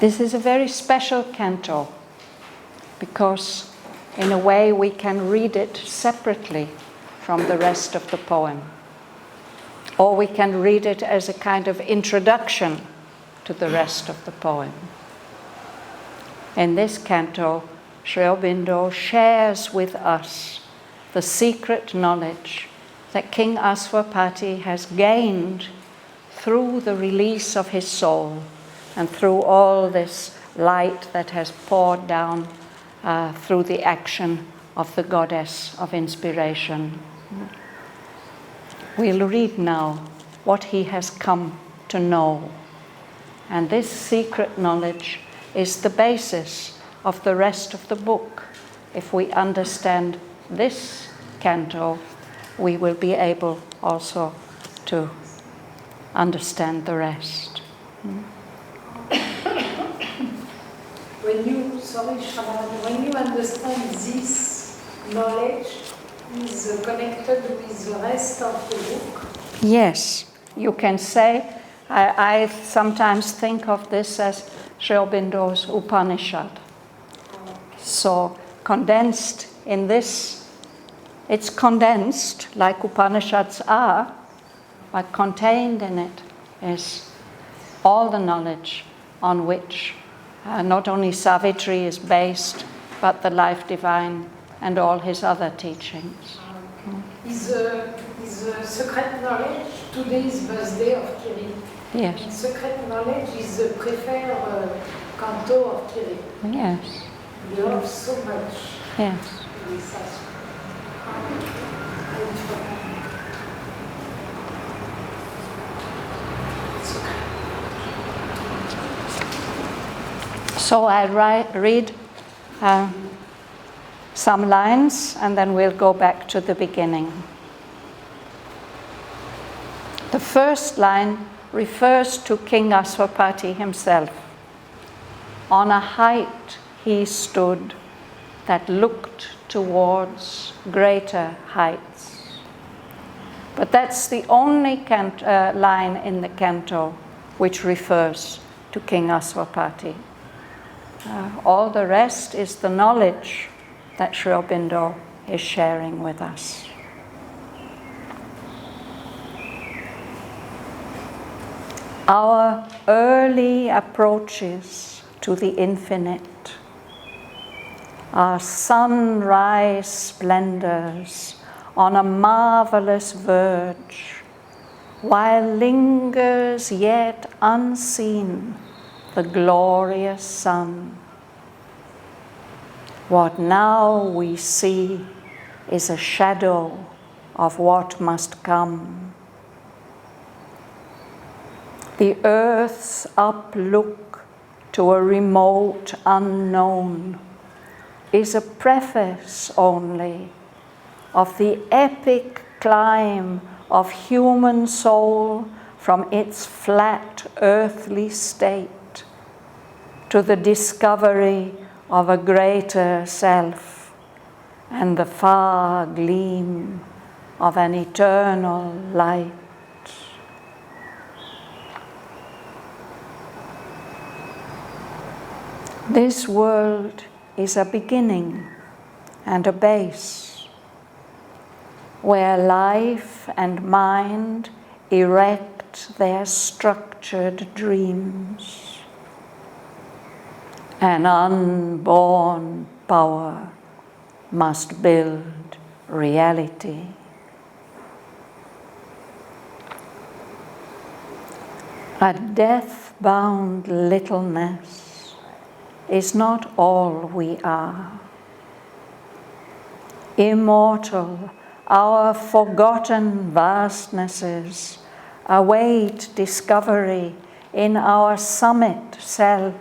This is a very special canto because in a way we can read it separately from the rest of the poem. Or we can read it as a kind of introduction to the rest of the poem. In this canto, Sri Aurobindo shares with us the secret knowledge that King Aswapati has gained through the release of his soul and through all this light that has poured down through the action of the goddess of inspiration. We'll read now what he has come to know. And this secret knowledge is the basis of the rest of the book. If we understand this canto, we will be able also to understand the rest. When you understand this knowledge is connected with the rest of the book? Yes, you can say, I sometimes think of this as Sri Aurobindo's Upanishad. So condensed in this, it's condensed like Upanishads are, but contained in it is all the knowledge on which not only Savitri is based, but the life divine and all his other teachings. Is secret knowledge today's birthday of Kiri? Yes. And secret knowledge is the preferred canto of Kiri. Yes. We love so much. Yes. This aspect. So I read some lines and then we'll go back to the beginning. The first line refers to King Aswapati himself. On a height he stood that looked towards greater heights. But that's the only line in the canto which refers to King Aswapati. All the rest is the knowledge that Sri Aurobindo is sharing with us. Our early approaches to the infinite, our sunrise splendors on a marvelous verge, while lingers yet unseen the glorious sun. What now we see is a shadow of what must come. The earth's uplook to a remote unknown is a preface only of the epic climb of human soul from its flat earthly state to the discovery of a greater self and the far gleam of an eternal light. This world is a beginning and a base, where life and mind erect their structured dreams. An unborn power must build reality. A death-bound littleness is not all we are. Immortal, our forgotten vastnesses await discovery in our summit selves.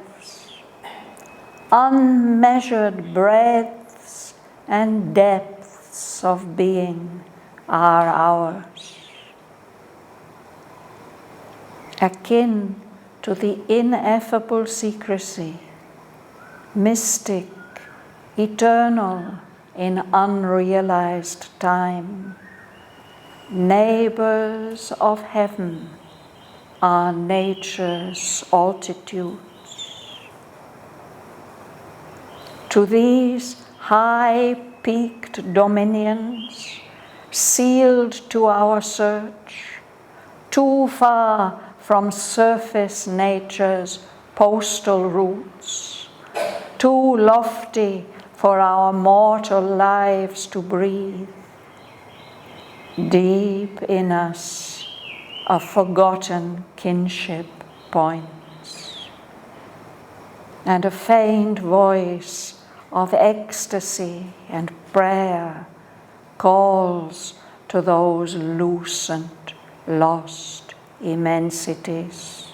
Unmeasured breadths and depths of being are ours. Akin to the ineffable secrecy, mystic, eternal in unrealized time, neighbors of heaven are nature's altitudes. to these high-peaked dominions, sealed to our search, too far from surface nature's postal routes, too lofty for our mortal lives to breathe. Deep in us, a forgotten kinship points, and a faint voice of ecstasy and prayer calls to those lucent, lost immensities.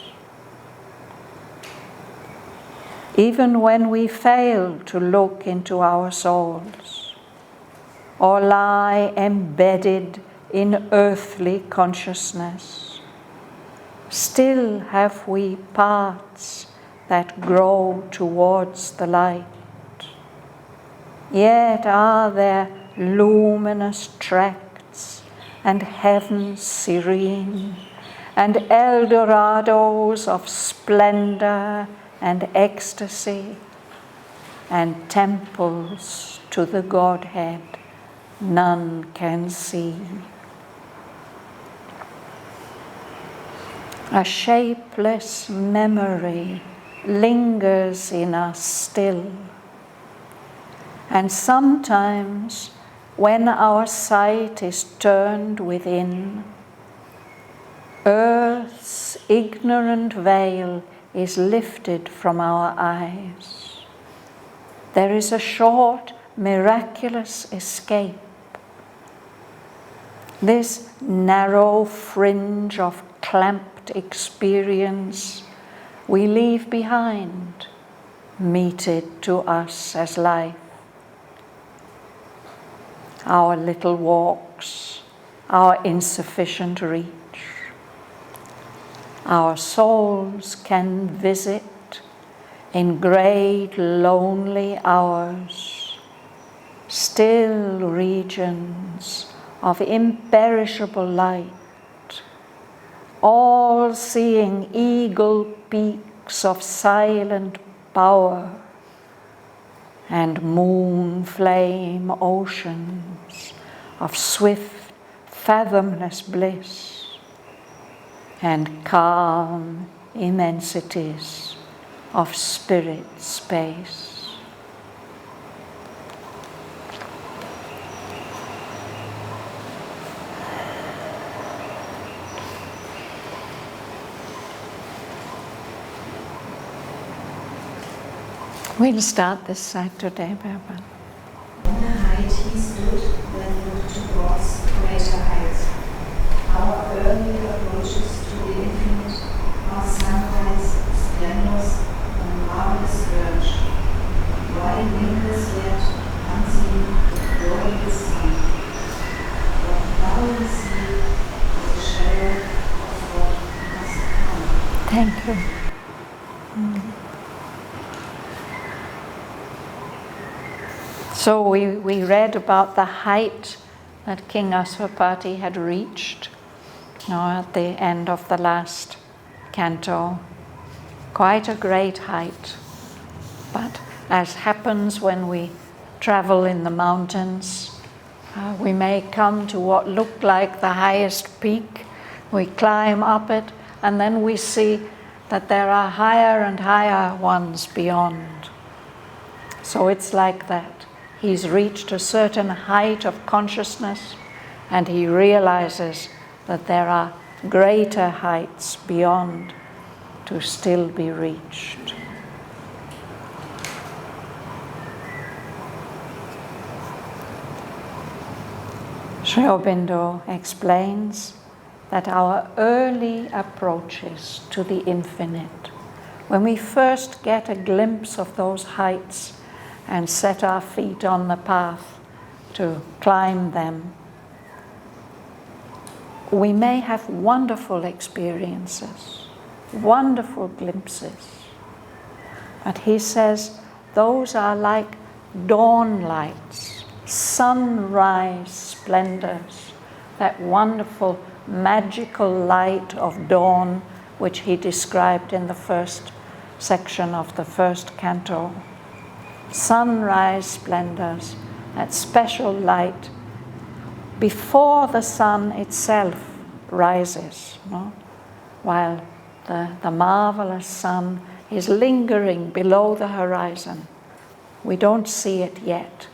Even when we fail to look into our souls, or lie embedded in earthly consciousness, still have we parts that grow towards the light. Yet are there luminous tracts and heavens serene, and Eldorados of splendor and ecstasy, and temples to the Godhead none can see. A shapeless memory lingers in us still, and sometimes when our sight is turned within, earth's ignorant veil is lifted from our eyes. There is a short, miraculous escape. This narrow fringe of clamped experience we leave behind, meted to us as life. Our little walks, our insufficient reach. Our souls can visit in great lonely hours, still regions of imperishable light, all-seeing eagle peaks of silent power, and moon flame oceans of swift, fathomless bliss, and calm immensities of spirit space. We'll start this side today, Bhavan. On a height he stood, then looked towards greater heights. Our early approaches to the infinite, our sunrise, splendors, on marvelous verge. While Lingers yet unseen the glorious sun. But now we see the shadow of what must come. Thank you. So we read about the height that King Aswapati had reached, at the end of the last canto. Quite a great height. But as happens when we travel in the mountains, we may come to what looked like the highest peak. We climb up it, and then we see that there are higher and higher ones beyond. So it's like that. He's reached a certain height of consciousness, and he realizes that there are greater heights beyond to still be reached. Sri Aurobindo explains that our early approaches to the infinite, when we first get a glimpse of those heights and set our feet on the path to climb them, we may have wonderful experiences, wonderful glimpses. But he says those are like dawn lights, sunrise splendors, that wonderful magical light of dawn which he described in the first section of the first canto. sunrise splendors, that special light before the sun itself rises, no? While the marvelous sun is lingering below the horizon. We don't see it yet,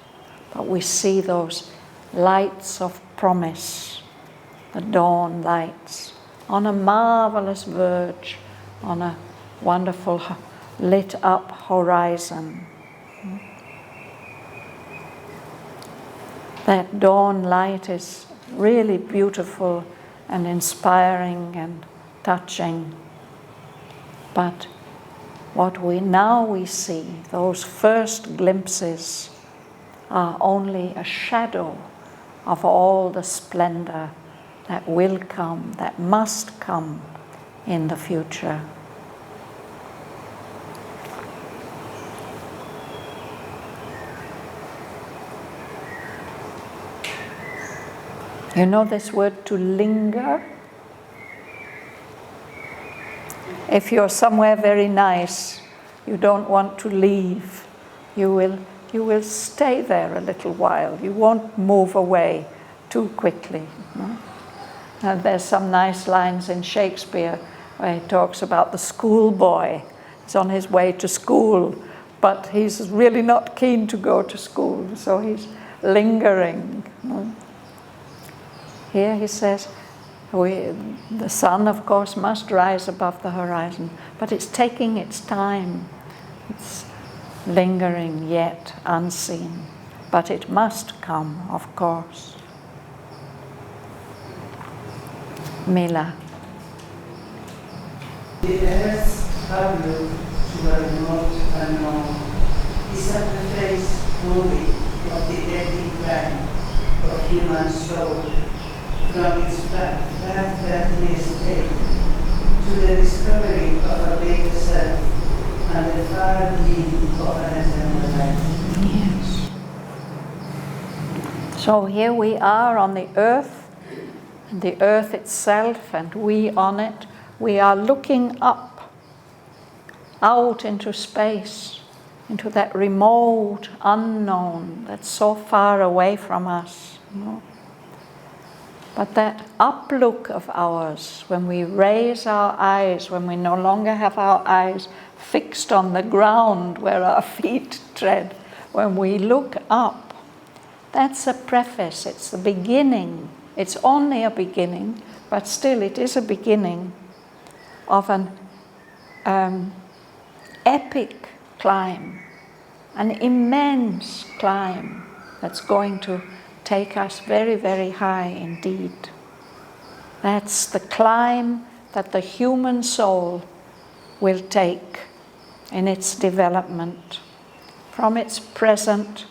but we see those lights of promise, the dawn lights, on a marvelous verge, on a wonderful lit up horizon. That dawn light is really beautiful and inspiring and touching. But what we see, those first glimpses, are only a shadow of all the splendor that will come, that must come in the future. You know this word to linger? If you're somewhere very nice, you don't want to leave, you will stay there a little while. You won't move away too quickly. No? And there's some nice lines in Shakespeare where he talks about the schoolboy. He's on his way to school, but he's really not keen to go to school, so he's lingering. No? Here he says, the sun, of course, must rise above the horizon, but it's taking its time. It's lingering yet unseen, but it must come, of course. Mila. The earth's outlook to a remote unknown is at the face fully of the epic climb of human soul, from its earthly state to the discovery of a greater self and the far need of an eternal life. Yes. So here we are on the earth, and the earth itself, and we on it. We are looking up, out into space, into that remote unknown that's so far away from us. You know? But that uplook of ours, when we raise our eyes, when we no longer have our eyes fixed on the ground where our feet tread, when we look up, that's a preface, it's the beginning. It's only a beginning, but still it is a beginning of an epic climb, an immense climb that's going to take us very, very high indeed. That's the climb that the human soul will take in its development from its present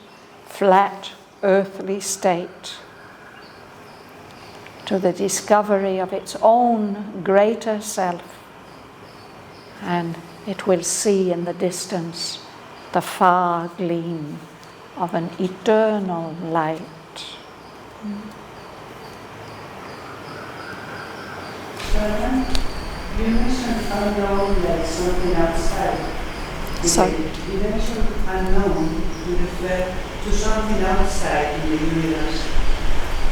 flat earthly state to the discovery of its own greater self. And it will see in the distance the far gleam of an eternal light. Shraddhavan, you mentioned unknown like something outside. Sorry? You mentioned unknown to refer to something outside in the universe.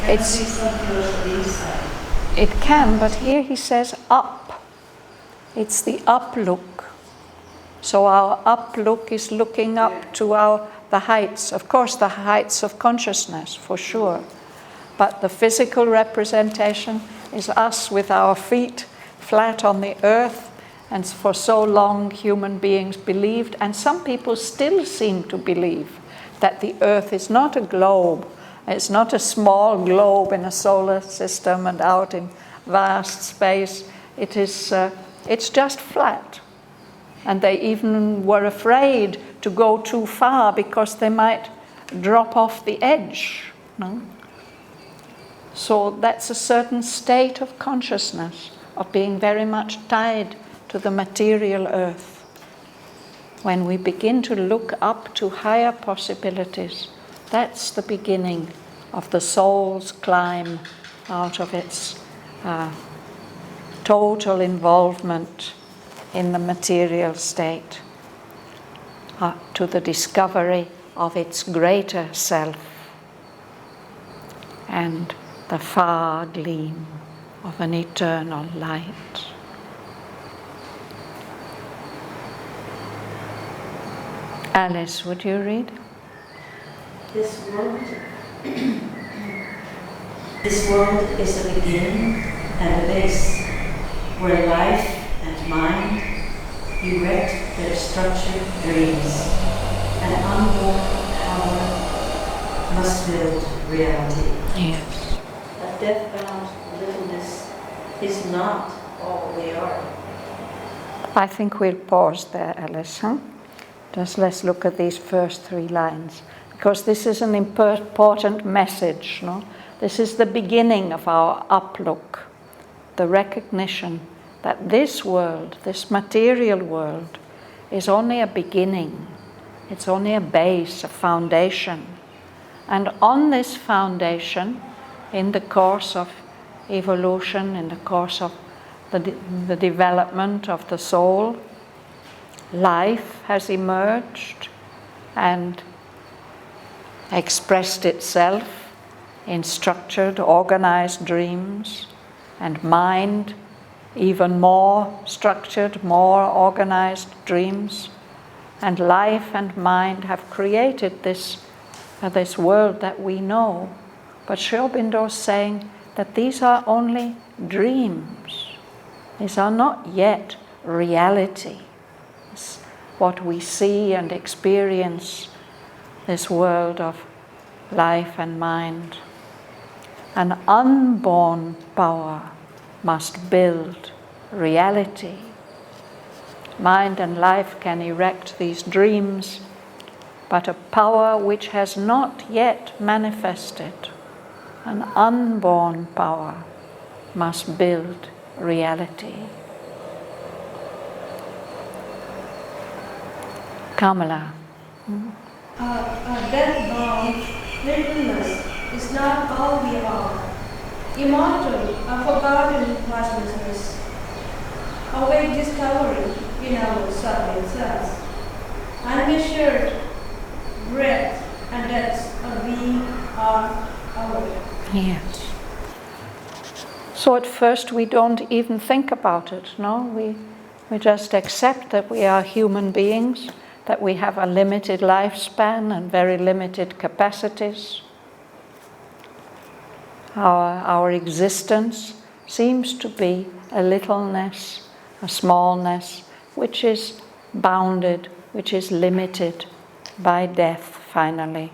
Can it be something also inside? It can, but here he says up. It's the uplook. So our uplook is looking up to the heights, of course the heights of consciousness, for sure. But the physical representation is us with our feet flat on the earth, and for so long human beings believed, and some people still seem to believe, that the earth is not a globe. It's not a small globe in a solar system and out in vast space. It's just flat. And they even were afraid to go too far because they might drop off the edge. No? So that's a certain state of consciousness, of being very much tied to the material earth. When we begin to look up to higher possibilities, that's the beginning of the soul's climb out of its total involvement in the material state. to the discovery of its greater self and the far gleam of an eternal light. Alice, would you read? This world is a beginning and a base, where life and mind erect their structured dreams, and unborn power must build reality. Yes. A death-bound littleness is not all we are. I think we'll pause there, Alice. Just let's look at these first 3 lines, because this is an important message. No? This is the beginning of our uplook, the recognition that this world, this material world, is only a beginning. It's only a base, a foundation. And on this foundation, in the course of evolution, in the course of the development of the soul, life has emerged and expressed itself in structured, organized dreams, and mind, even more structured, more organized dreams. And life and mind have created this world that we know. But Sri Aurobindo is saying that these are only dreams. These are not yet reality. It's what we see and experience, this world of life and mind. An unborn power must build reality. Mind and life can erect these dreams, but a power which has not yet manifested, an unborn power, must build reality. Kamala. Death-bound littleness is not all we are. Immortal, a forgotten vastness, awake discovery in our subtle selves, unmeasured breadth and depths of being are ours. Yes. So at first we don't even think about it, no? We just accept that we are human beings, that we have a limited lifespan and very limited capacities. Our existence seems to be a littleness, a smallness, which is bounded, which is limited by death finally.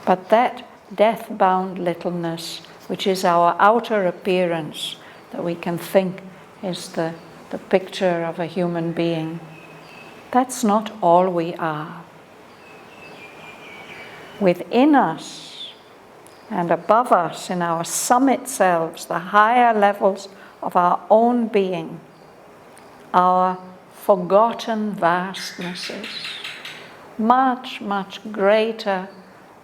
But that death-bound littleness, which is our outer appearance, that we can think is the picture of a human being, that's not all we are. Within us and above us, in our summit selves, the higher levels of our own being, our forgotten vastnesses, much, much greater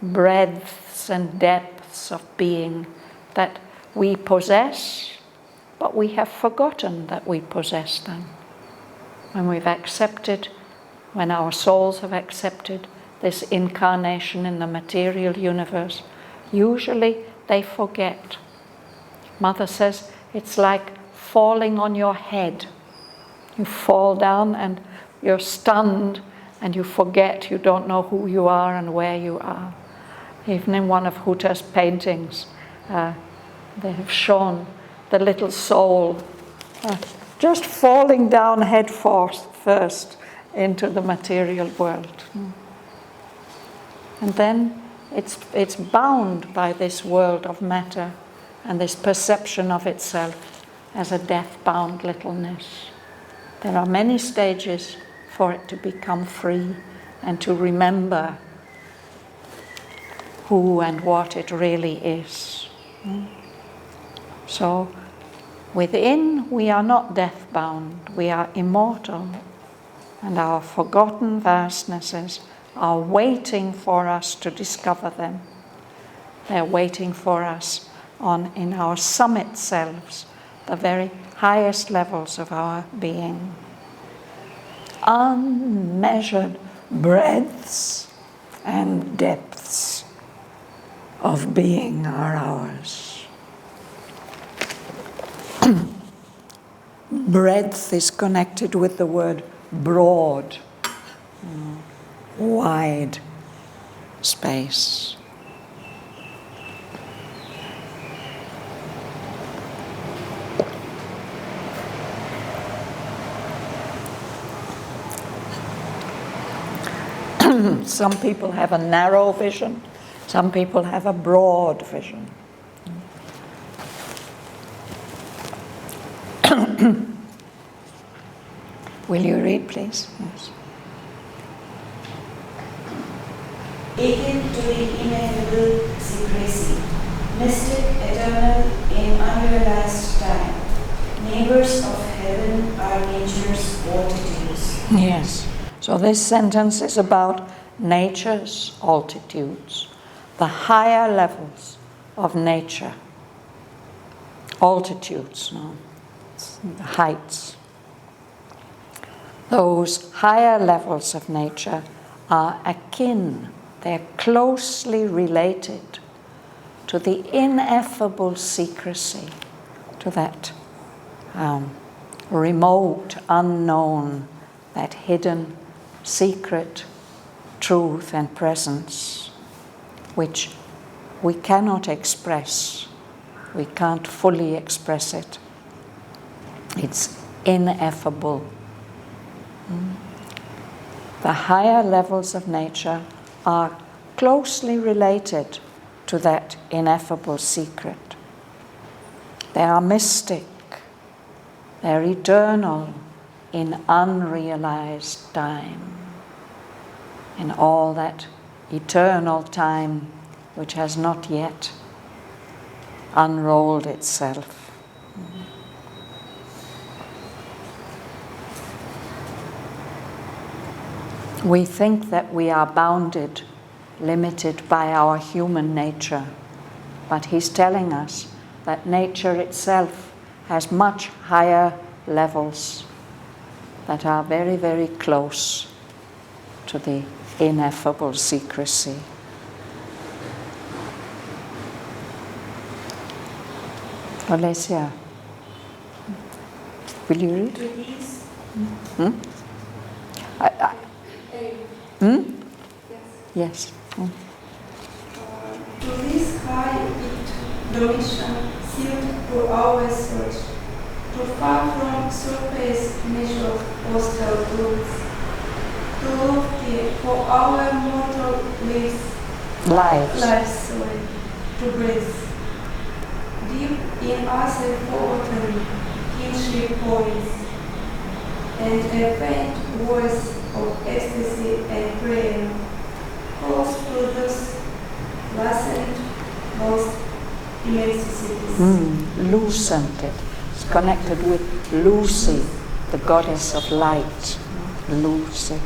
breadths and depths of being that we possess, but we have forgotten that we possess them. When we've accepted, when our souls have accepted this incarnation in the material universe, usually they forget. Mother says it's like falling on your head. You fall down and you're stunned and you forget, you don't know who you are and where you are. Even in one of Huta's paintings, they have shown the little soul just falling down head first into the material world. And then it's bound by this world of matter and this perception of itself as a death-bound littleness. There are many stages for it to become free and to remember who and what it really is. So within we are not death-bound, we are immortal, and our forgotten vastnesses are waiting for us to discover them. They're waiting for us in our summit selves, the very highest levels of our being. unmeasured breadths and depths of being are ours. Breadth is connected with the word broad, wide space. Some people have a narrow vision, some people have a broad vision. Will you read, please? Yes. Akin to the ineffable secrecy, mystic, eternal, in unrealized time, neighbors of heaven are nature's altitudes. Yes. So this sentence is about nature's altitudes, the higher levels of nature. Altitudes, no? The heights. Those higher levels of nature are akin, they're closely related to the ineffable secrecy, to that remote, unknown, that hidden, secret truth and presence, which we cannot express. We can't fully express it. It's ineffable. The higher levels of nature are closely related to that ineffable secret. They are mystic. They're eternal in unrealized time. In all that eternal time which has not yet unrolled itself. We think that we are bounded, limited by our human nature, but he's telling us that nature itself has much higher levels that are very, very close to the ineffable secrecy. Alessia, will you read? To these, Yes. To this high-peaked dominion sealed for our search, to far from surface measured postal roots, to lofty for our mortal lives to breathe. Deep in us a forgotten kinship poise, and a faint voice of ecstasy and prayer calls to those lucent, lost immensities. Lucent. It's connected with Lucy, the goddess of light. Lucy.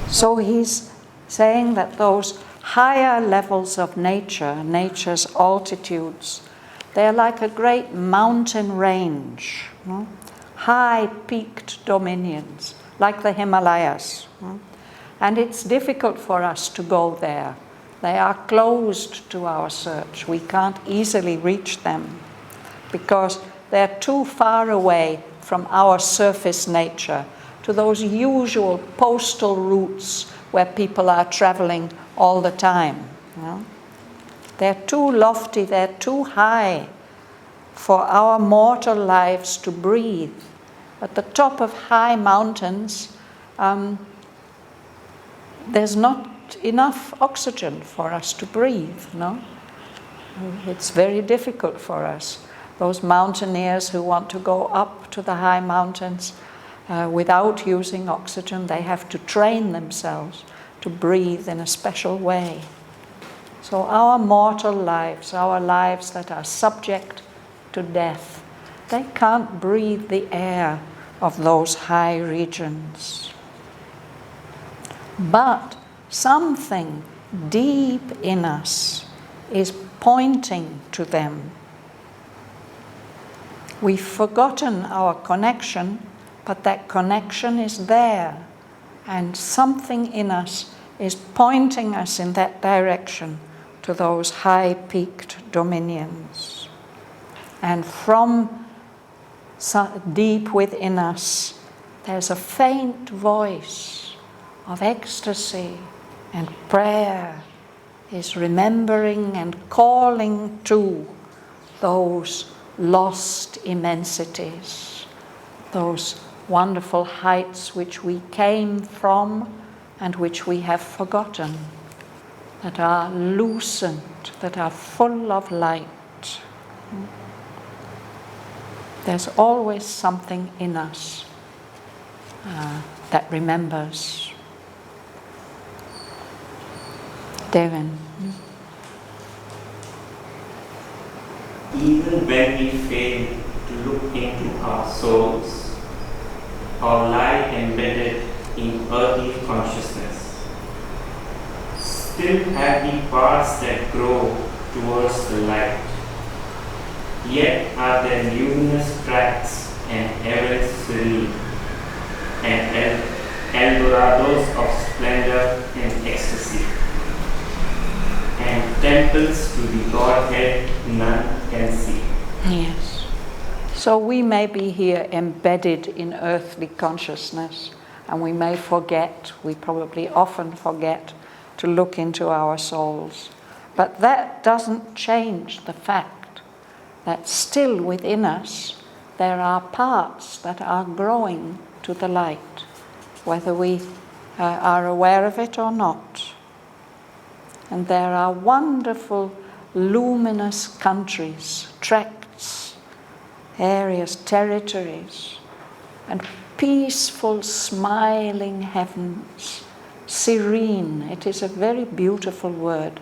So he's saying that those higher levels of nature, nature's altitudes, they're like a great mountain range, high-peaked dominions, like the Himalayas. And it's difficult for us to go there. They are closed to our search. We can't easily reach them because they're too far away from our surface nature, to those usual postal routes where people are traveling all the time. They're too lofty, they're too high for our mortal lives to breathe. At the top of high mountains, there's not enough oxygen for us to breathe, no? It's very difficult for us. Those mountaineers who want to go up to the high mountains without using oxygen, they have to train themselves to breathe in a special way. So our mortal lives, our lives that are subject to death, they can't breathe the air of those high regions. But something deep in us is pointing to them. We've forgotten our connection but that connection is there, and something in us is pointing us in that direction to those high-peaked dominions. And from deep within us, there's a faint voice of ecstasy and prayer, is remembering and calling to those lost immensities, those wonderful heights which we came from and which we have forgotten, that are lucent, that are full of light. There's always something in us that remembers. Devin. Even when we fail to look into our souls or lie embedded in earthly consciousness, still have the parts that grow towards the light. Yet are there luminous tracts and ever serene, and Dorados of splendor and ecstasy, and temples to the Godhead none can see. Yes. So we may be here embedded in earthly consciousness, and we may forget, we probably often forget, to look into our souls. But that doesn't change the fact that still within us there are parts that are growing to the light, whether we are aware of it or not. And there are wonderful luminous countries, tracts, areas, territories, and peaceful, smiling heavens. Serene, it is a very beautiful word.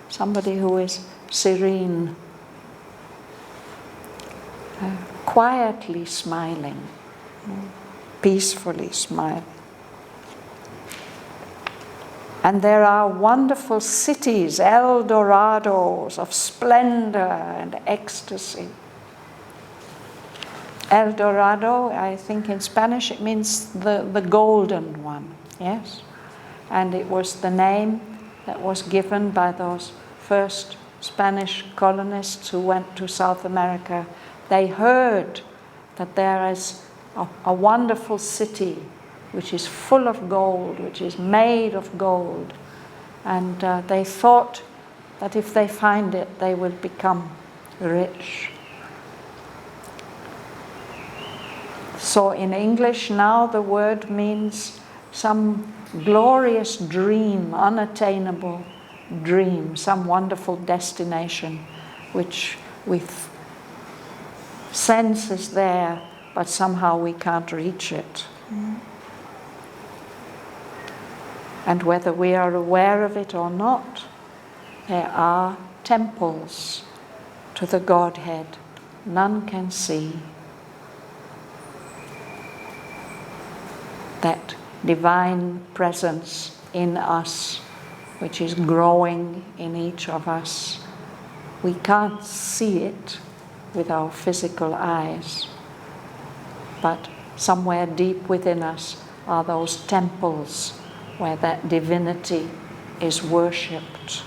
Somebody who is serene, quietly smiling, peacefully smiling. And there are wonderful cities, Dorados of splendor and ecstasy. El Dorado, I think in Spanish it means the golden one, yes? And it was the name that was given by those first Spanish colonists who went to South America. They heard that there is a wonderful city which is full of gold, which is made of gold. And they thought that if they find it, they will become rich. So in English now the word means some glorious dream, unattainable dream, some wonderful destination which we sense is there, but somehow we can't reach it. And whether we are aware of it or not, there are temples to the Godhead none can see. That divine presence in us, which is growing in each of us. We can't see it with our physical eyes, but somewhere deep within us are those temples where that divinity is worshipped.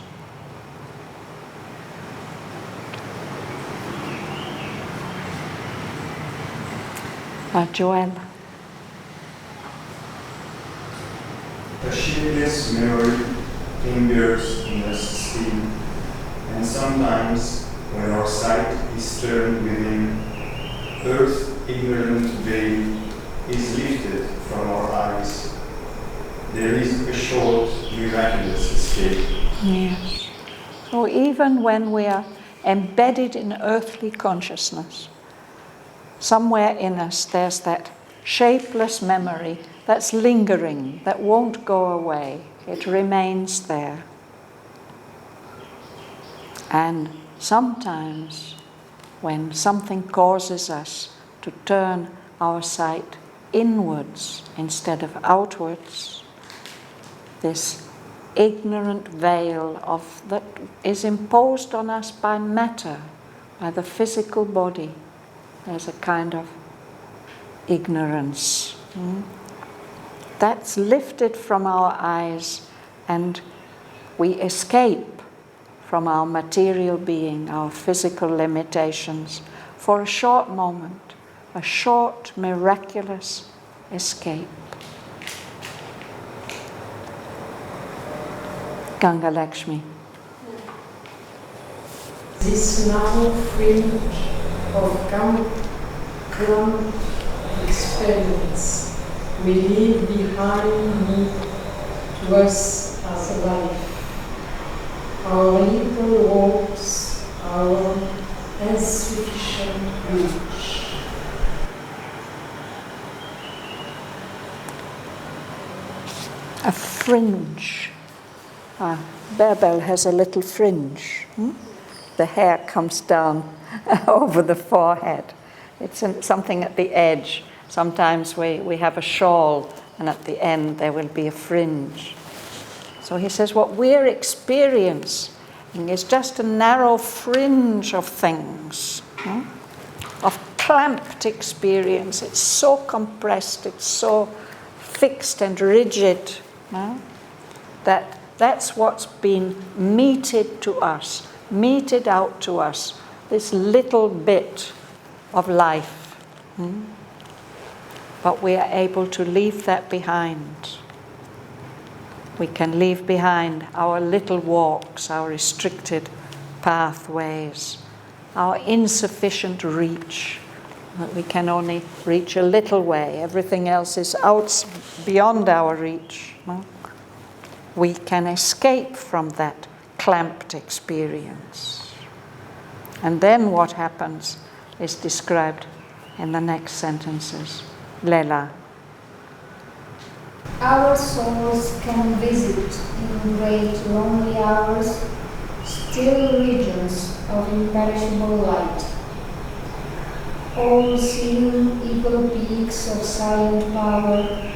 Joel. A shapeless memory lingers in us still, and sometimes when our sight is turned within, earth's ignorant veil is lifted from our eyes. There is a short, miraculous escape. Yes. So even when we are embedded in earthly consciousness, somewhere in us there's that shapeless memory that's lingering, that won't go away. It remains there. And sometimes when something causes us to turn our sight inwards instead of outwards, this ignorant veil that is imposed on us by matter, by the physical body, there's a kind of ignorance. That's lifted from our eyes, and we escape from our material being, our physical limitations, for a short moment, a short, miraculous escape. Ganga Lakshmi. This narrow fringe of clump experience we leave behind me was as a life. Our little walks, our insufficient reach. A fringe. Berbel has a little fringe. The hair comes down over the forehead. It's something at the edge. Sometimes we have a shawl, and at the end there will be a fringe. So he says what we're experiencing is just a narrow fringe of things, of clamped experience. It's so compressed, it's so fixed and rigid, that's what's been meted out to us, this little bit of life. But we are able to leave that behind. We can leave behind our little walks, our restricted pathways, our insufficient reach. We can only reach a little way. Everything else is out beyond our reach. We can escape from that clamped experience. And then what happens is described in the next sentences. Lela. Our souls can visit in great lonely hours still regions of imperishable light, all-seeing eagle peaks of silent power,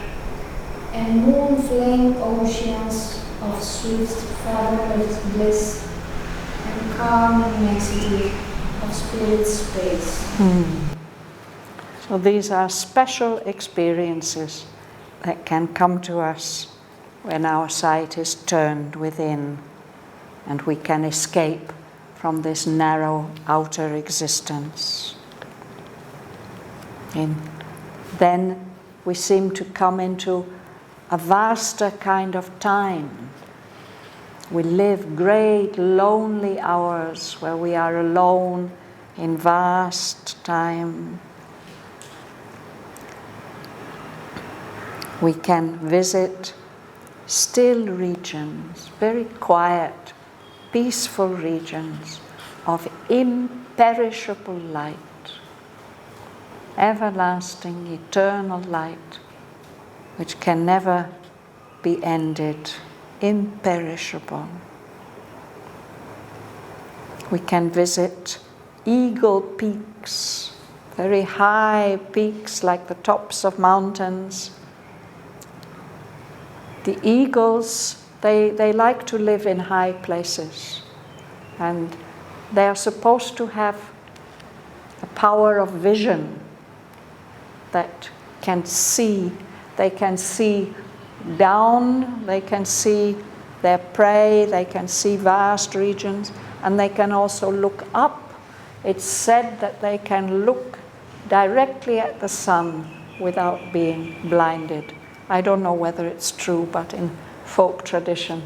and moon-flame oceans of swift fathomless bliss, and calm immensity of spirit space. So these are special experiences that can come to us when our sight is turned within and we can escape from this narrow outer existence. And then we seem to come into a vaster kind of time. We live great lonely hours where we are alone in vast time. We can visit still regions, very quiet, peaceful regions of imperishable light, everlasting, eternal light, which can never be ended, imperishable. We can visit eagle peaks, very high peaks like the tops of mountains. The eagles, they like to live in high places, and they are supposed to have a power of vision that can see. They can see down, they can see their prey, they can see vast regions, and they can also look up. It's said that they can look directly at the sun without being blinded. I don't know whether it's true, but in folk tradition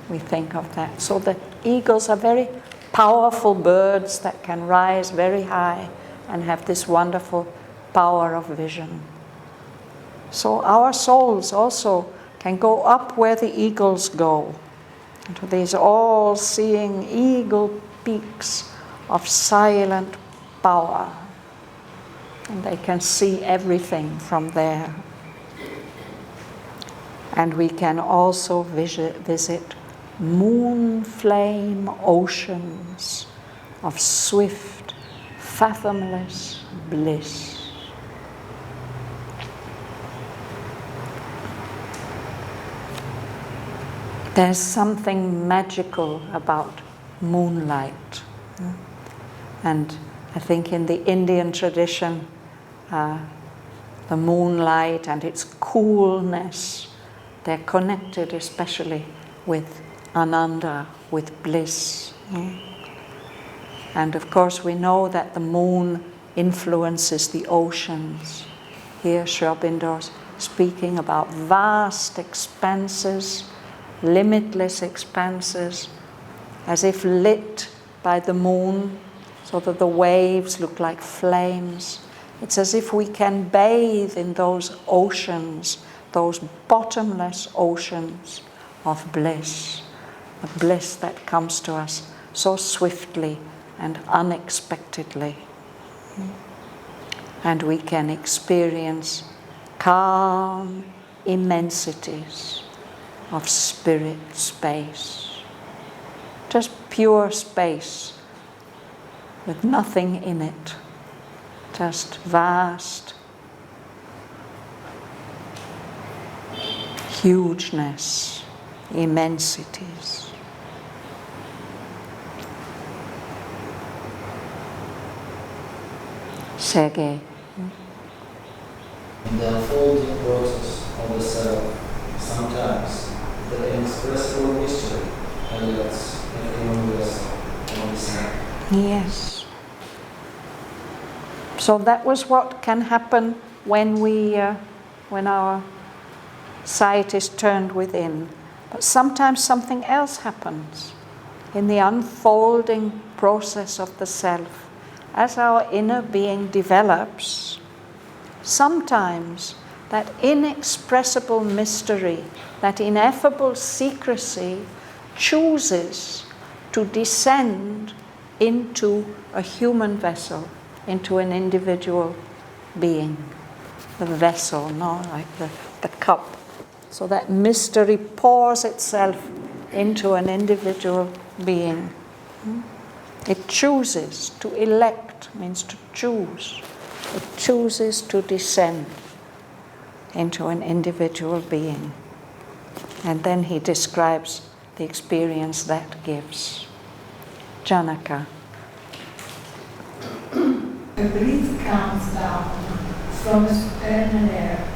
we think of that. So the eagles are very powerful birds that can rise very high and have this wonderful power of vision. So our souls also can go up where the eagles go, into these all-seeing eagle peaks of silent power. And they can see everything from there. And we can also visit moon-flame oceans of swift, fathomless bliss. There's something magical about moonlight. And I think in the Indian tradition, the moonlight and its coolness, they're connected especially with Ananda, with bliss. And of course we know that the moon influences the oceans. Here Sri Aurobindo's speaking about vast expanses, limitless expanses, as if lit by the moon, so that the waves look like flames. It's as if we can bathe in those oceans, those bottomless oceans of bliss, the bliss that comes to us so swiftly and unexpectedly. And we can experience calm immensities of spirit space. Just pure space with nothing in it. Just vast hugeness, immensities. Sergei. In the unfolding process of the self, sometimes the inexpressible mystery highlights a human vessel on the self. Yes. So that was what can happen when when our sight is turned within. But sometimes something else happens in the unfolding process of the self. As our inner being develops, sometimes that inexpressible mystery, that ineffable secrecy, chooses to descend into a human vessel, into an individual being. The vessel, no, like the cup. So that mystery pours itself into an individual being. It chooses to elect, means to choose. It chooses to descend into an individual being. And then he describes the experience that gives. Janaka. A breeze comes down from a supernal air.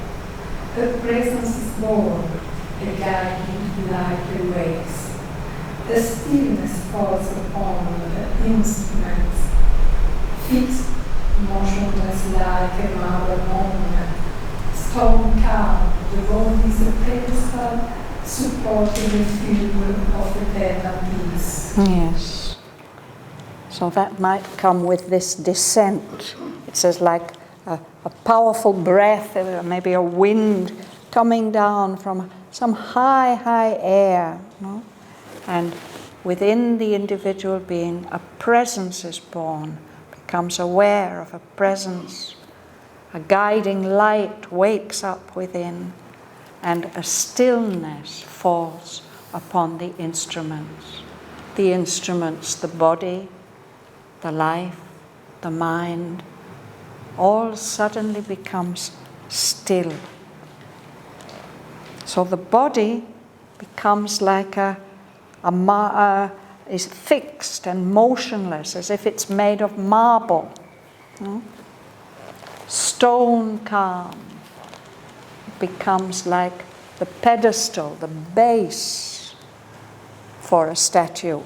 A presence is born, a guiding light awakes. The stillness falls upon the instruments, fixed, motionless like a marble monument. Stone calm, the world is a pedestal supporting a figure of eternal peace. Yes. So that might come with this descent. It says like a powerful breath, maybe a wind coming down from some high air. No? And within the individual being, a presence is born, becomes aware of a presence. A guiding light wakes up within, and a stillness falls upon the instruments. The instruments, the body, the life, the mind, all suddenly becomes still. So the body becomes like is fixed and motionless, as if it's made of marble. Stone calm. It becomes like the pedestal, the base for a statue.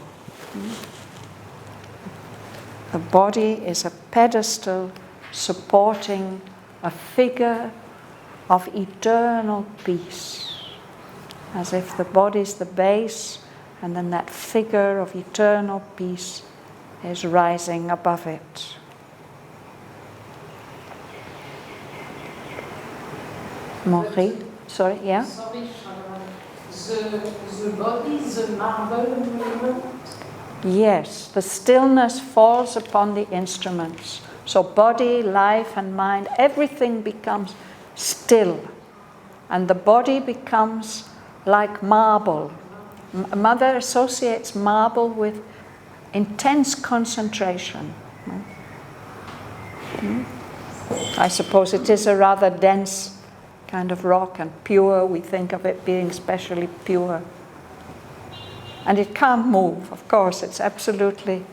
The body is a pedestal supporting a figure of eternal peace, as if the body is the base, and then that figure of eternal peace is rising above it. Maurice? Sorry, yeah? Sorry, Shraddhavan. The body, the marble movement. Yes, the stillness falls upon the instruments. So body, life and mind, everything becomes still. And the body becomes like marble. Mother associates marble with intense concentration. I suppose it is a rather dense kind of rock, and pure, we think of it being especially pure. And it can't move, of course, it's absolutely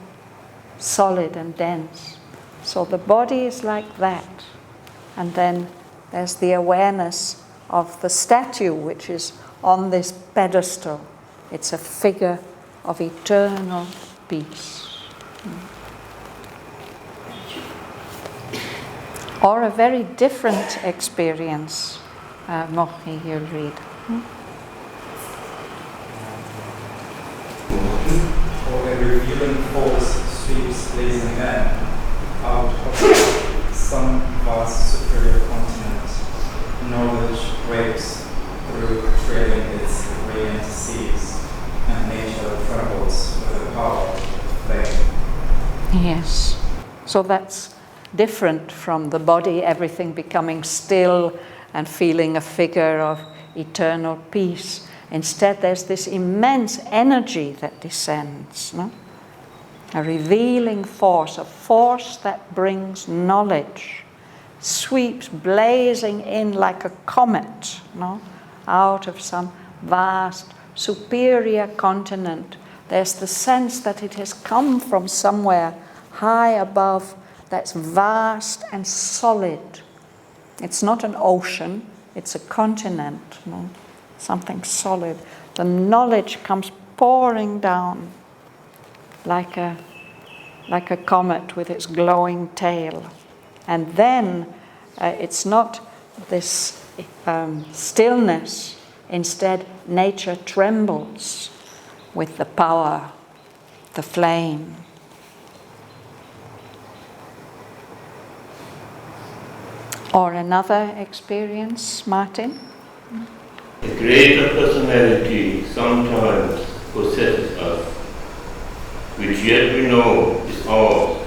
solid and dense. So the body is like that. And then there's the awareness of the statue which is on this pedestal. It's a figure of eternal peace. Or a very different experience. Mochi, you'll read. Or a revealing force sweeps blazing men out of some vast superior continent. Knowledge breaks through trailing its radiant seas, and nature trembles with the power of flame. Yes. So that's different from the body, everything becoming still and feeling a figure of eternal peace. Instead, there's this immense energy that descends, no? A revealing force, a force that brings knowledge, sweeps blazing in like a comet, no? Out of some vast, superior continent. There's the sense that it has come from somewhere high above that's vast and solid. It's not an ocean, it's a continent, no? Something solid. The knowledge comes pouring down like a comet with its glowing tail. And then it's not this stillness. Instead, nature trembles with the power, the flame. Or another experience, Martin? A greater personality sometimes possesses us, which yet we know is ours,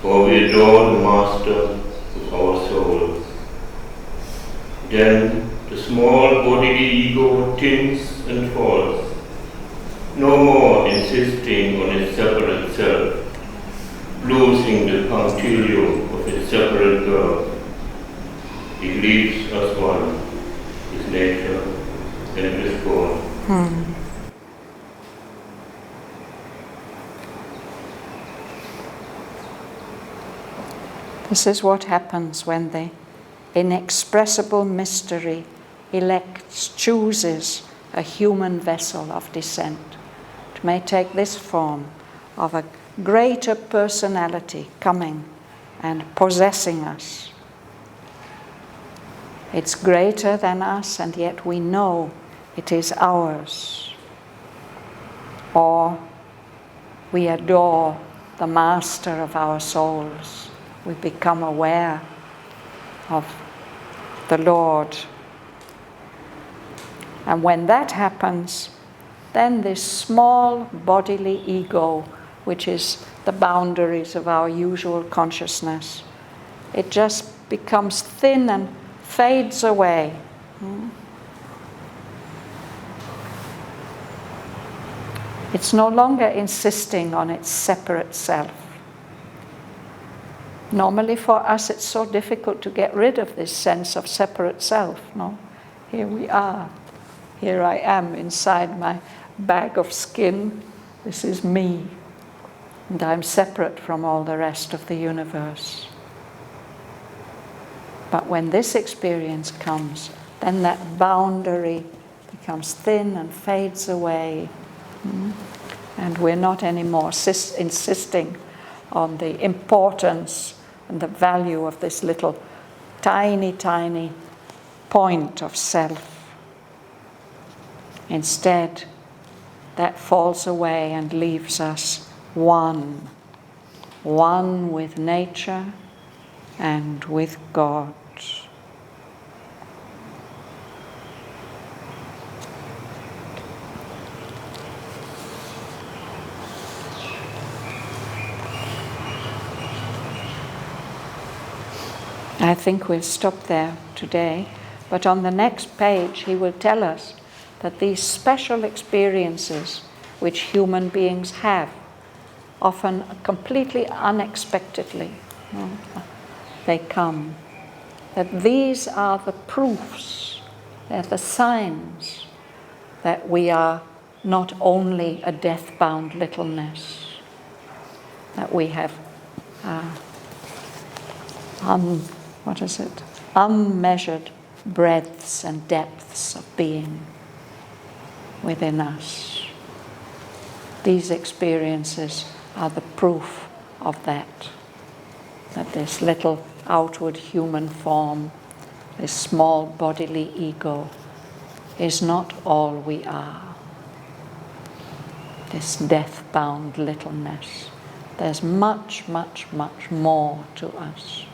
for we adore the Master of our souls. Then the small bodily ego tints and falls, no more insisting on its separate self, losing the punctilium of its separate birth. It leaves us one, with nature and with God. This is what happens when the inexpressible mystery chooses a human vessel of descent. It may take this form of a greater personality coming and possessing us. It's greater than us, and yet we know it is ours. Or we adore the Master of our souls. We become aware of the Lord. And when that happens, then this small bodily ego, which is the boundaries of our usual consciousness, it just becomes thin and fades away. It's no longer insisting on its separate self. Normally for us it's so difficult to get rid of this sense of separate self, no? Here we are. Here I am inside my bag of skin. This is me. And I'm separate from all the rest of the universe. But when this experience comes, then that boundary becomes thin and fades away. And we're not anymore insisting on the importance and the value of this little tiny, tiny point of self. Instead, that falls away and leaves us one with nature and with God. I think we'll stop there today, but on the next page he will tell us that these special experiences which human beings have, often completely unexpectedly, they come, that these are the proofs, they're the signs that we are not only a death-bound littleness, that we have unmeasured breadths and depths of being within us. These experiences are the proof of that this little outward human form, this small bodily ego, is not all we are. This death-bound littleness. There's much, much, much more to us.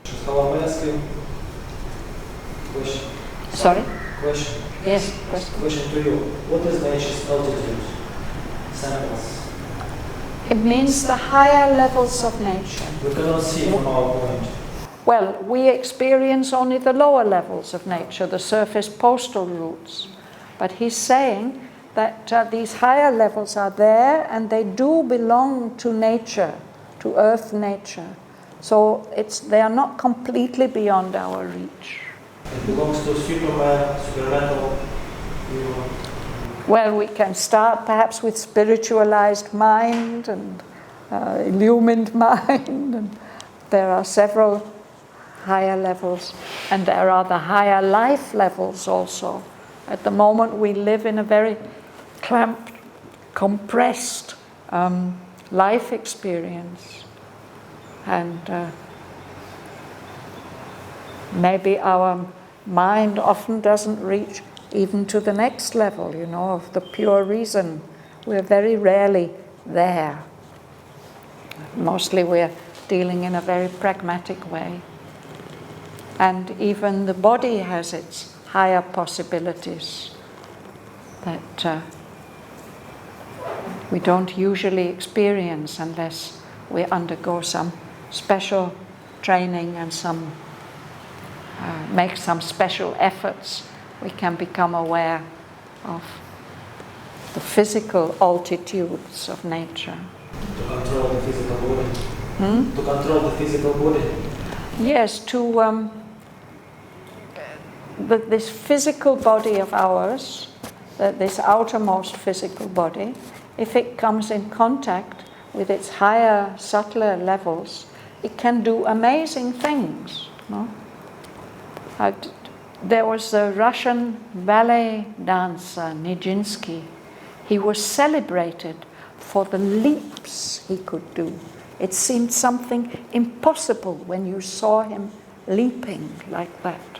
Shraddhavan, may I ask you a question? Sorry? Question. Yes, question. Question to you. What is nature's altitude? Samples. It means the higher levels of nature. We cannot see from our point. Well, we experience only the lower levels of nature, the surface postal routes. But he's saying that these higher levels are there and they do belong to nature, to earth nature. So they are not completely beyond our reach. It belongs to Superman, supernatural. Well, we can start perhaps with spiritualized mind and illumined mind. And there are several higher levels. And there are the higher life levels also. At the moment we live in a very clamped, compressed life experience. And maybe our mind often doesn't reach even to the next level, of the pure reason. We're very rarely there. Mostly we're dealing in a very pragmatic way. And even the body has its higher possibilities that we don't usually experience unless we undergo some special training and make some special efforts. We can become aware of the physical altitudes of nature. To control the physical body. To control the physical body. Yes, this physical body of ours, this outermost physical body, if it comes in contact with its higher, subtler levels, it can do amazing things. No? There was a Russian ballet dancer, Nijinsky. He was celebrated for the leaps he could do. It seemed something impossible when you saw him leaping like that.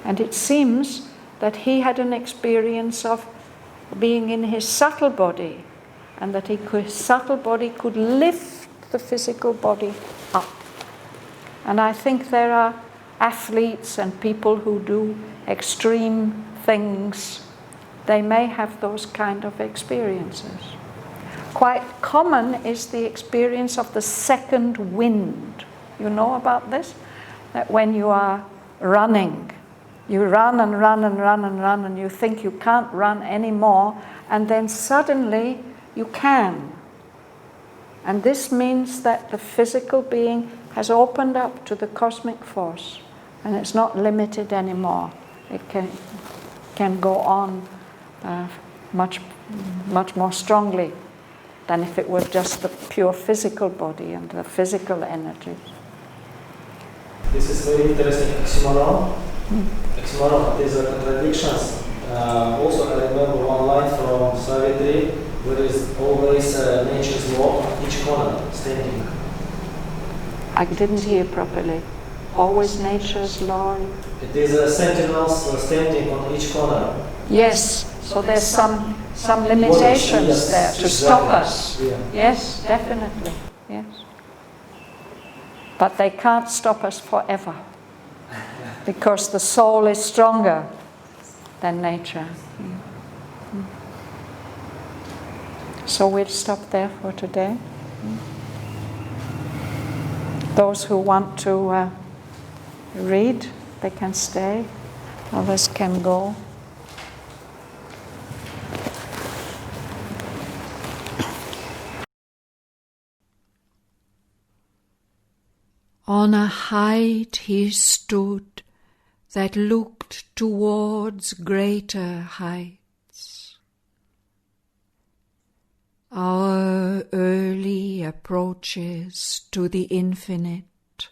And it seems that he had an experience of being in his subtle body, and that his subtle body could lift the physical body up. And I think there are athletes and people who do extreme things. They may have those kind of experiences. Quite common is the experience of the second wind. You know about this? That when you are running, you run and run and run and run, and you think you can't run anymore, and then suddenly you can. And this means that the physical being has opened up to the cosmic force, and it's not limited anymore. It can go on much more strongly than if it were just the pure physical body and the physical energies. This is very interesting oxymoron. Oxymoron, these are contradictions. Also, I remember one line from Savitri, where is always nature's law on each corner standing. I didn't hear properly. Always nature's law. It is sentinels standing on each corner. Yes, so there's some limitations there to stop us. Yeah. Yes, definitely. Yes. But they can't stop us forever, because the soul is stronger than nature. So we'll stop there for today. Those who want to read, they can stay. Others can go. On a height he stood that looked towards greater heights. our early approaches to the infinite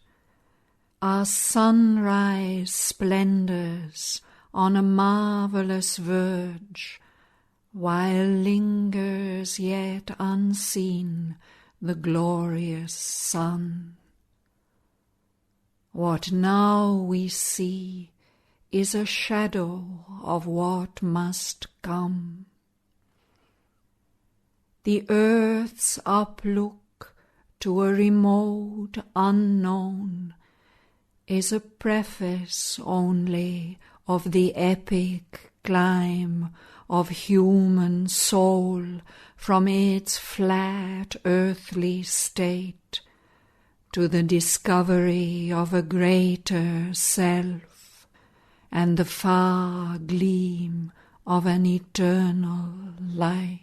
are sunrise splendors on a marvelous verge, while lingers yet unseen the glorious sun. What now we see is a shadow of what must come. The earth's uplook to a remote unknown is a preface only of the epic climb of human soul from its flat earthly state to the discovery of a greater self and the far gleam of an eternal light.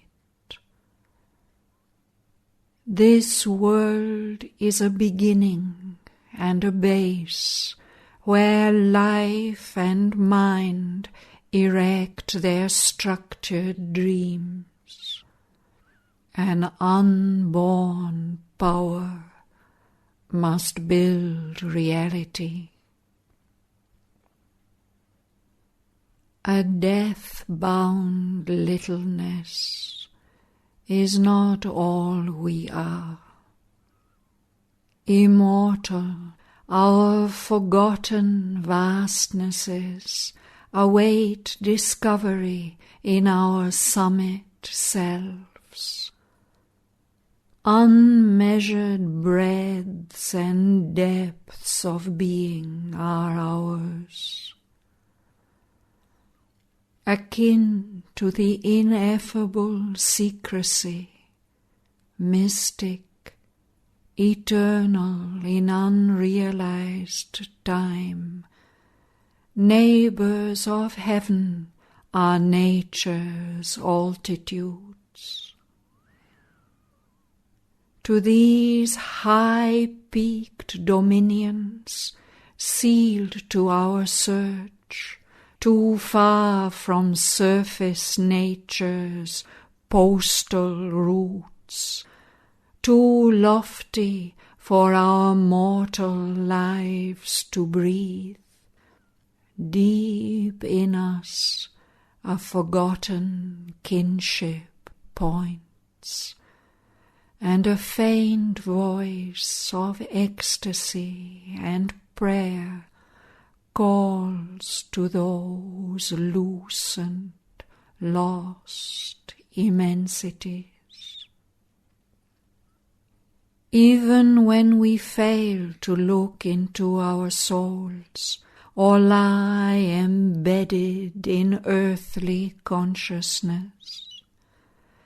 This world is a beginning and a base where life and mind erect their structured dreams. An unborn power must build reality. A death-bound littleness is not all we are. Immortal, our forgotten vastnesses await discovery in our summit selves. Unmeasured breadths and depths of being are ours. Akin to the ineffable secrecy, mystic, eternal in unrealized time, neighbors of heaven are nature's altitudes. To these high-peaked dominions, sealed to our search, too far from surface nature's postal routes, too lofty for our mortal lives to breathe, deep in us a forgotten kinship points, and a faint voice of ecstasy and prayer calls to those lucent, lost immensities. Even when we fail to look into our souls or lie embedded in earthly consciousness,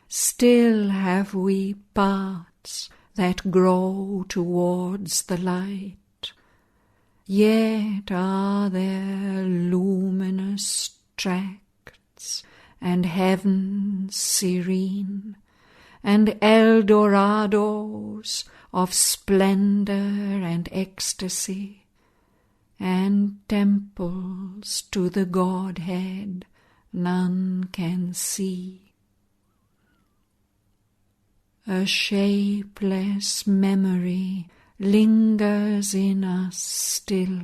still have we parts that grow towards the light. Yet are there luminous tracts and heavens serene, and Dorados of splendor and ecstasy, and temples to the Godhead none can see. A shapeless memory lingers in us still,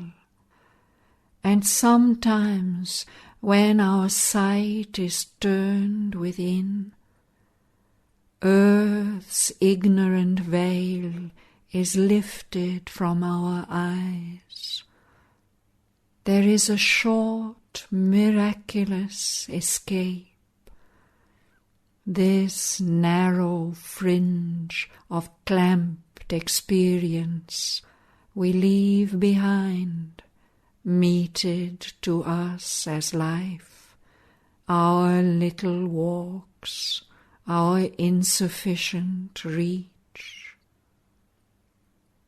and sometimes when our sight is turned within, earth's ignorant veil is lifted from our eyes. There is a short, miraculous escape. This narrow fringe of clamped experience we leave behind, meted to us as life, our little walks, our insufficient reach.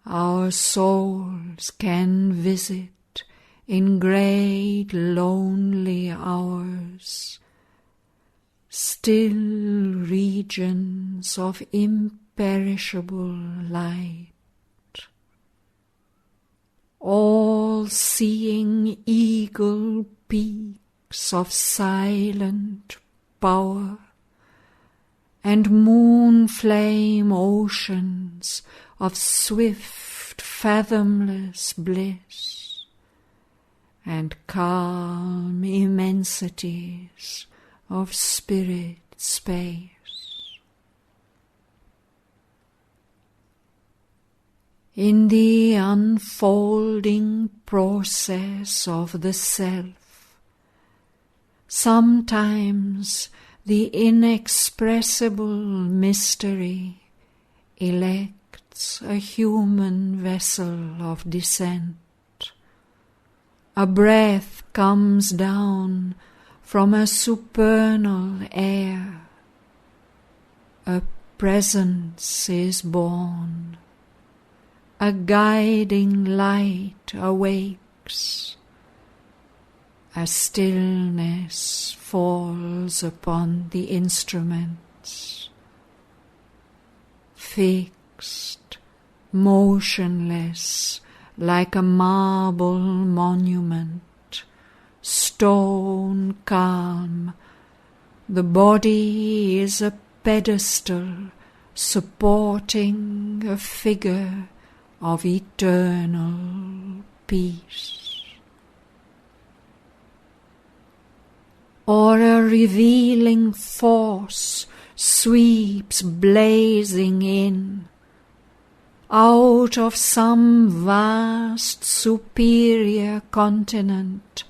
Our souls can visit in great lonely hours still regions of imperishable light, all-seeing eagle peaks of silent power, and moon flame oceans of swift, fathomless bliss, and calm immensities of spirit space. In the unfolding process of the self, sometimes the inexpressible mystery elects a human vessel of descent. A breath comes down from a supernal air. A presence is born. A guiding light awakes. A stillness falls upon the instruments. Fixed, motionless, like a marble monument, stone calm, the body is a pedestal supporting a figure of eternal peace. Or a revealing force sweeps blazing in. Out of some vast superior continent,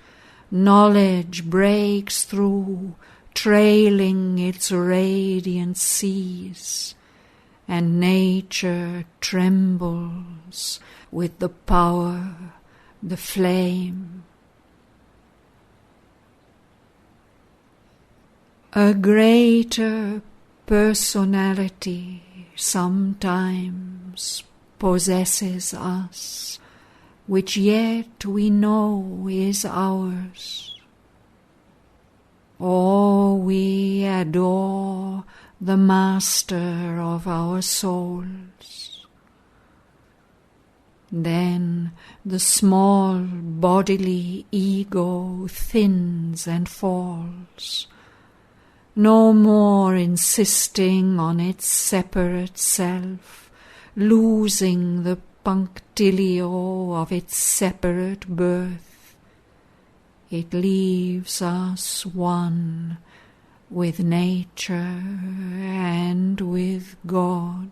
knowledge breaks through, trailing its radiant seas, and nature trembles with the power, the flame. A greater personality sometimes possesses us, which yet we know is ours. Or we adore the master of our souls. Then the small bodily ego thins and falls, no more insisting on its separate self, losing the punctilio of its separate birth. It leaves us one with nature and with God.